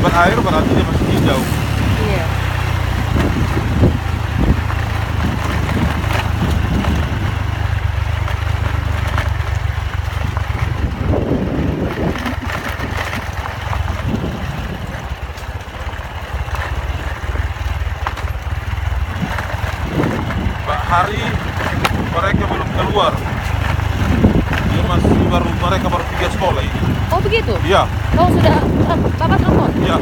dapat air berarti dia masih hijau. Iya. Hari mereka belum keluar. Dia masih mereka baru pergi sekolah ini. Oh begitu? Iya, Oh sudah, Bapak telepon? iya.